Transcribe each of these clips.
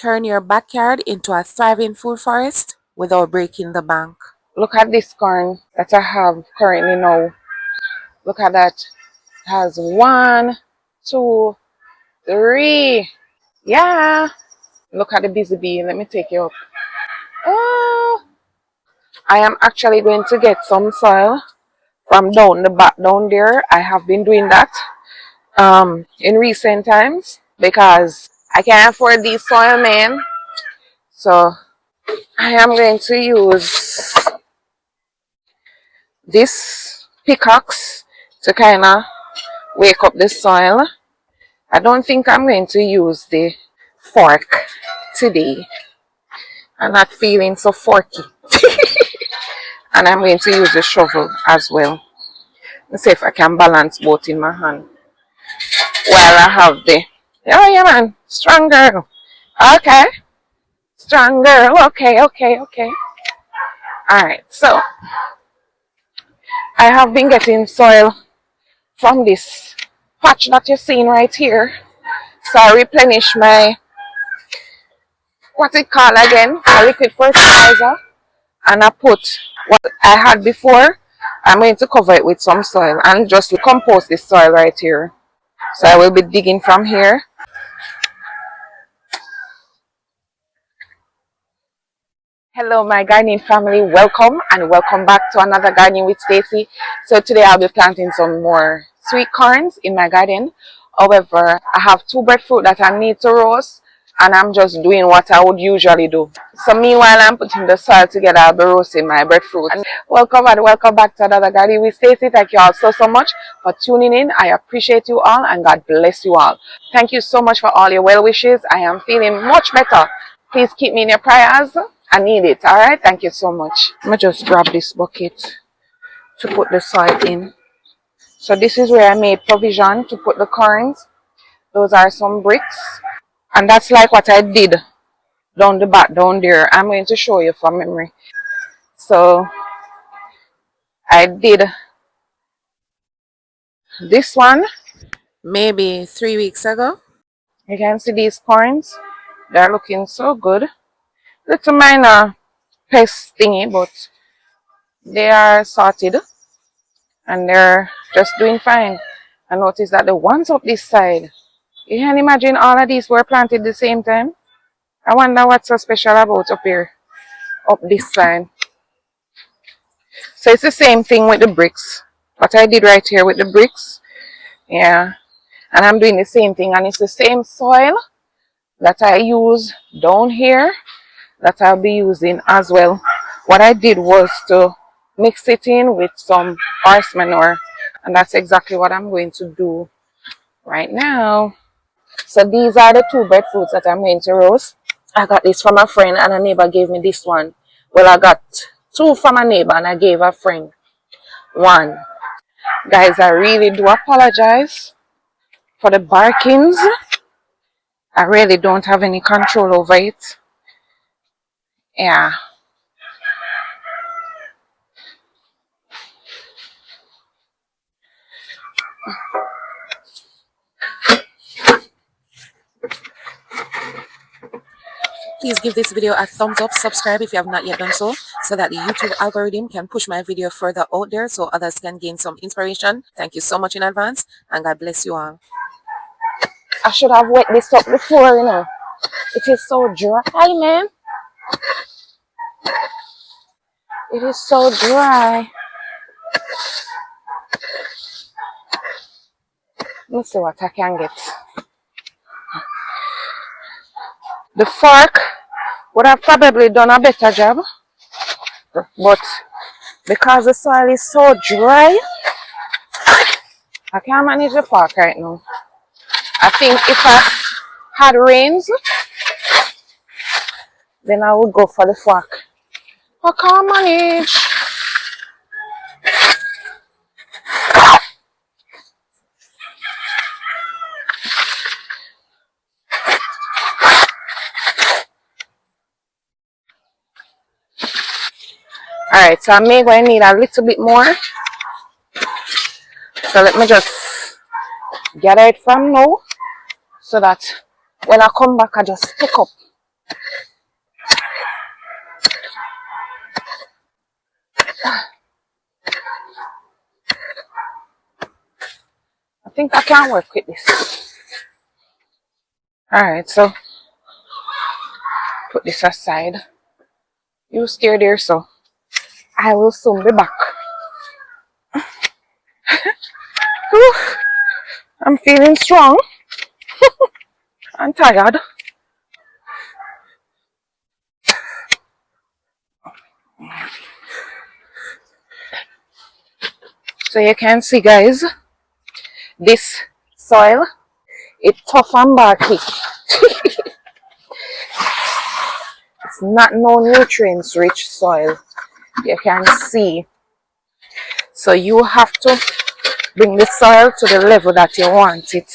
Turn your backyard into a thriving food forest without breaking the bank. Look at this corn that I have currently now. Look at that. It has 1, 2, 3. Yeah. Look at the busy bee. Let me take you up. Oh. I am actually going to get some soil from down the back down there. I have been doing that in recent times because I can't afford these soil, man. So I am going to use this pickaxe to kind of wake up the soil. I don't think I'm going to use the fork today. I'm not feeling so forky. And I'm going to use the shovel as well. Let's see if I can balance both in my hand while I have the... Oh yeah, man. Strong girl. Okay. Strong girl. Okay. Alright, so I have been getting soil from this patch that you're seeing right here. So I replenish my, what's it called again? A liquid fertilizer. And I put what I had before. I'm going to cover it with some soil and just compost this soil right here. So I will be digging from here. Hello my gardening family, welcome and welcome back to another gardening with Stacey. So today I'll be planting some more sweet corns in my garden. However, I have 2 breadfruit that I need to roast and I'm just doing what I would usually do. So meanwhile I'm putting the soil together, I'll be roasting my breadfruit. And welcome back to another gardening with Stacey. Thank you all so much for tuning in. I appreciate you all and God bless you all. Thank you so much for all your well wishes. I am feeling much better. Please keep me in your prayers. I need it. All right. Thank you so much. Let me just grab this bucket to put the soil in. So this is where I made provision to put the corns. Those are some bricks. And that's like what I did down the back down there. I'm going to show you from memory. So I did this one maybe 3 weeks ago. You can see these corns. They're looking so good. Little minor pest thingy, but they are sorted and they're just doing fine. I noticed that the ones up this side, you can imagine all of these were planted at the same time. I wonder what's so special about up here, up this side. So it's the same thing with the bricks. What I did right here with the bricks, yeah, and I'm doing the same thing, and it's the same soil that I use down here that I'll be using as well. What I did was to mix it in with some horse manure, and that's exactly what I'm going to do right now. So these are the 2 breadfruits that I'm going to roast. I got this from a friend and a neighbor gave me this one. Well, I got 2 from a neighbor and I gave a friend 1. Guys, I really do apologize for the barkings. I really don't have any control over it. Yeah. Please give this video a thumbs up, subscribe if you have not yet done so that the YouTube algorithm can push my video further out there so others can gain some inspiration. Thank you so much in advance and God bless you all. I should have wet this up before, you know. It is so dry, man. It is so dry. Let's see what I can get. The fork would have probably done a better job, but because the soil is so dry, I can't manage the fork right now. I think if I had rains, then I would go for the fork. I can't manage. Alright, so I may going to need a little bit more. So let me just gather it from now so that when I come back, I just pick up I think I can work with this. Alright, so put this aside. You stay there, so I will soon be back. Whew. I'm feeling strong. I'm tired. So you can see, guys, this soil, it's tough and barky. It's not no nutrients rich soil. You can see. So you have to bring the soil to the level that you want it.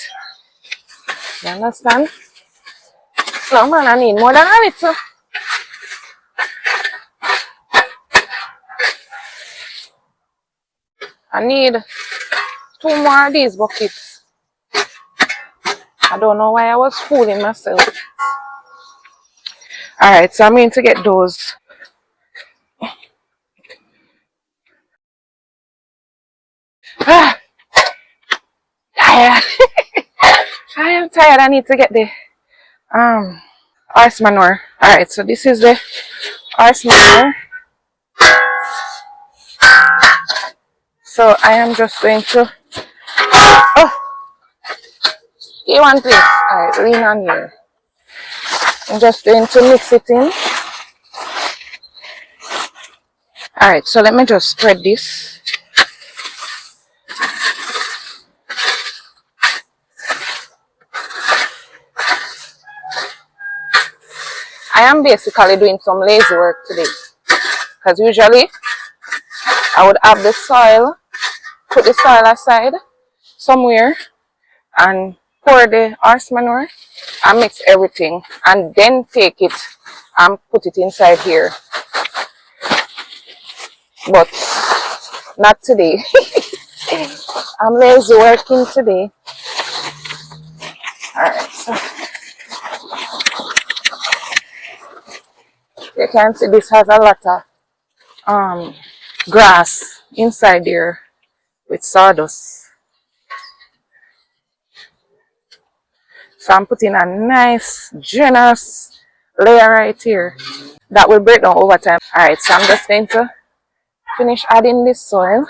You understand? No man, I need more than a little. I need 2 more of these buckets. I don't know why I was fooling myself. Alright, so I'm going to get those. Ah, tired. I am tired. I need to get the horse manure. Alright, so this is the horse manure. So I am just going to stay one place. Alright, lean on here. I'm just going to mix it in. Alright, so let me just spread this. I am basically doing some lazy work today. Because usually I would have the soil, put the soil aside somewhere and pour the horse manure and mix everything and then take it and put it inside here. But not today. I'm lazy working today. Alright, so you can see this has a lot of grass inside there with sawdust. So I'm putting a nice generous layer right here that will break down over time. Alright, so I'm just going to finish adding this soil.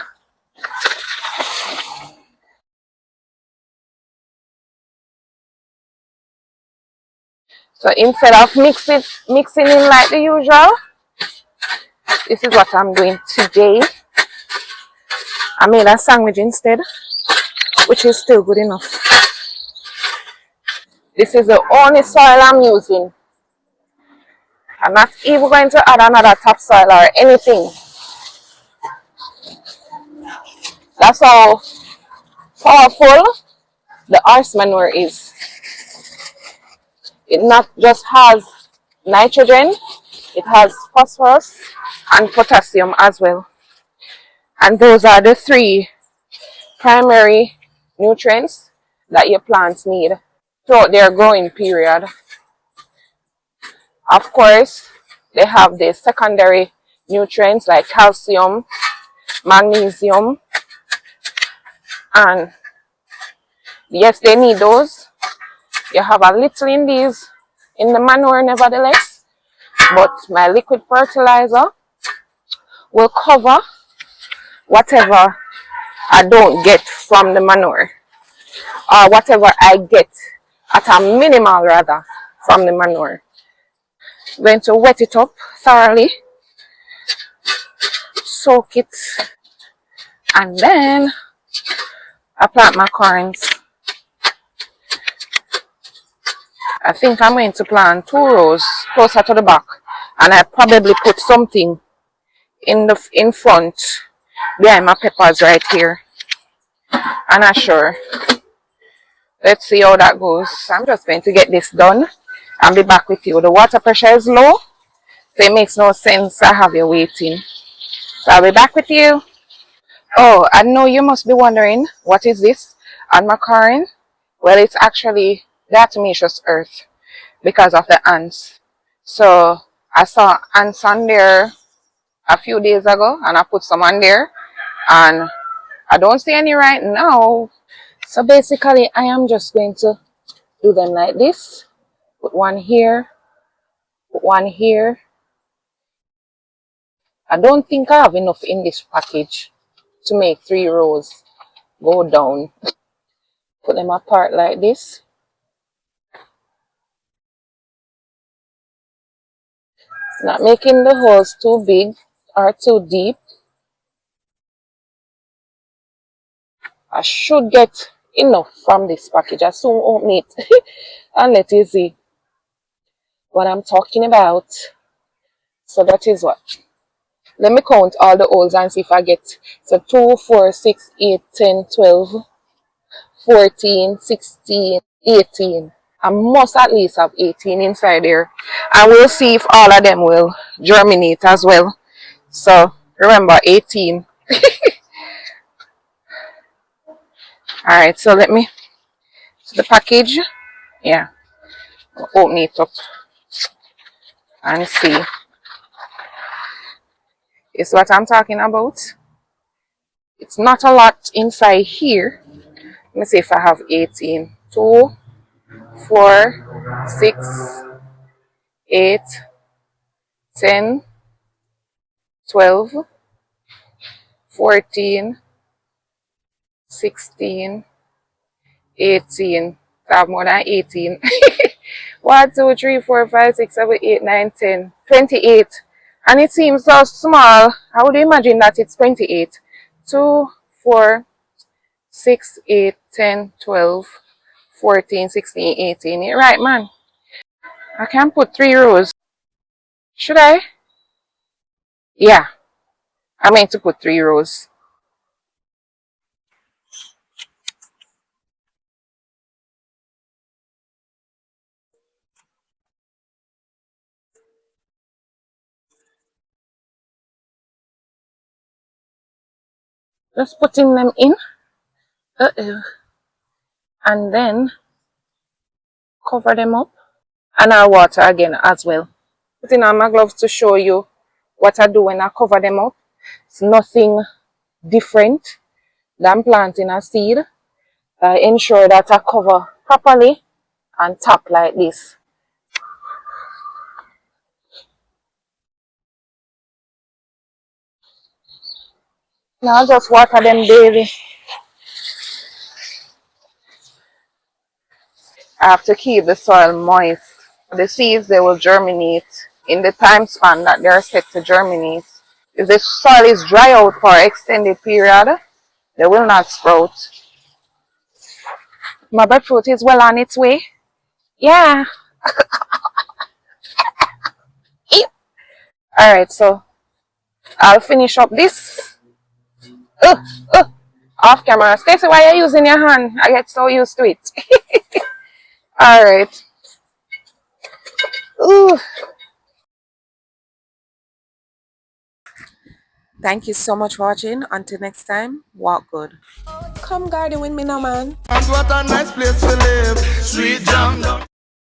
So instead of mixing in like the usual, this is what I'm doing today. I made a sandwich instead, which is still good enough. This is the only soil I'm using. I'm not even going to add another topsoil or anything. That's how powerful the horse manure is. It not just has nitrogen, it has phosphorus and potassium as well. And those are the 3 primary nutrients that your plants need throughout their growing period. Of course, they have the secondary nutrients like calcium, magnesium, and yes, they need those. You have a little in these in the manure nevertheless, but my liquid fertilizer will cover whatever I don't get from the manure, or whatever I get at a minimal rather from the manure. I'm going to wet it up thoroughly, soak it, and then I plant my corns. I think I'm going to plant 2 rows closer to the back, and I probably put something in front behind my peppers right here. I'm not sure. Let's see how that goes. I'm just going to get this done and be back with you. The water pressure is low, so it makes no sense I have you waiting. So I'll be back with you. Oh, I know you must be wondering, what is this on my corn? Well, it's actually diatomaceous earth because of the ants. So I saw ants on there a few days ago, and I put some on there, and I don't see any right now. So basically, I am just going to do them like this. Put one here, put one here. I don't think I have enough in this package to make 3 rows go down. Put them apart like this. Not making the holes too big or too deep. I should get enough from this package. I soon open it and let you see what I'm talking about. So that is what. Let me count all the holes and see if I get. So 2, 4, 6, 8, 10, 12, 14, 16, 18. I must at least have 18 inside there. And we'll see if all of them will germinate as well. So remember 18. Alright, so let me, the package, yeah, open it up and see. It's what I'm talking about. It's not a lot inside here. Let me see if I have 18. 2, 4, 6, 8, 10, 12, 14, 16, 18. I have more than 18. 1, 2, 3, 4, 5, 6, 7, 8, 9, 10, 28. And it seems so small. I would imagine that it's 28. 2, 4, 6, 8, 10, 12, 14, 16, 18. You're right, man. I can put 3 rows. Should I? Yeah. I meant to put 3 rows. Just putting them in. Uh-oh. And then cover them up. And I'll water again as well. Putting on my gloves to show you what I do when I cover them up. It's nothing different than planting a seed. I ensure that I cover properly and tap like this. Now just water them daily. I have to keep the soil moist. The seeds, they will germinate in the time span that they are set to germinate. If the soil is dry out for an extended period, they will not sprout. My breadfruit is well on its way. Yeah. Alright, so I'll finish up this. Uh, uh, Off camera. Stacey, why are you using your hand? I get so used to it. Alright. Ooh. Thank you so much for watching. Until next time, walk good. Come garden with me now, man. And what a nice place to live. Sweet jam.